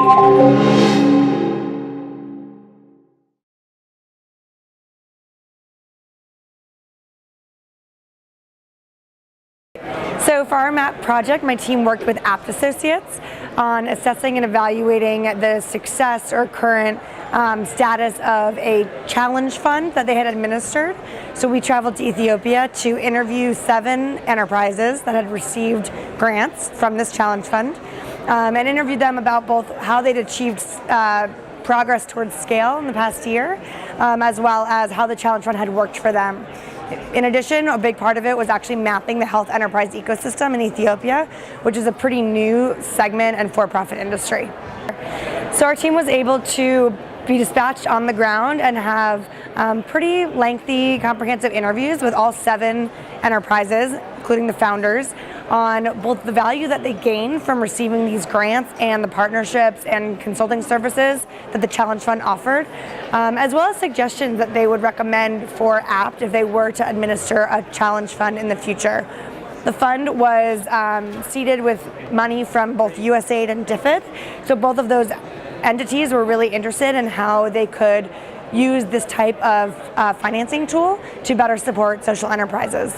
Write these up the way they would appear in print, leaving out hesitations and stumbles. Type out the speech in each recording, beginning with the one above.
So for our MAP project, my team worked with Apt Associates on assessing and evaluating the success or current status of a challenge fund that they had administered. So we traveled to Ethiopia to interview 7 enterprises that had received grants from this challenge fund and interviewed them about both how they'd achieved progress towards scale in the past year, as well as how the challenge fund had worked for them. In addition, a big part of it was actually mapping the health enterprise ecosystem in Ethiopia, which is a pretty new segment and for-profit industry. So our team was able to be dispatched on the ground and have pretty lengthy, comprehensive interviews with all 7 enterprises, including the founders, on both the value that they gain from receiving these grants and the partnerships and consulting services that the Challenge Fund offered, as well as suggestions that they would recommend for Apt if they were to administer a Challenge Fund in the future. The fund was seeded with money from both USAID and DFID, so both of those entities were really interested in how they could use this type of financing tool to better support social enterprises.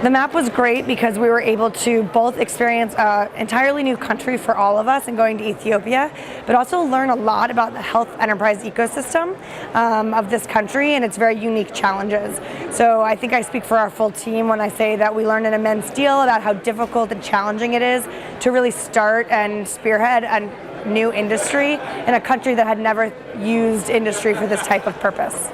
The MAP was great because we were able to both experience an entirely new country for all of us in going to Ethiopia, but also learn a lot about the health enterprise ecosystem of this country and its very unique challenges. So I think I speak for our full team when I say that we learned an immense deal about how difficult and challenging it is to really start and spearhead a new industry in a country that had never used industry for this type of purpose.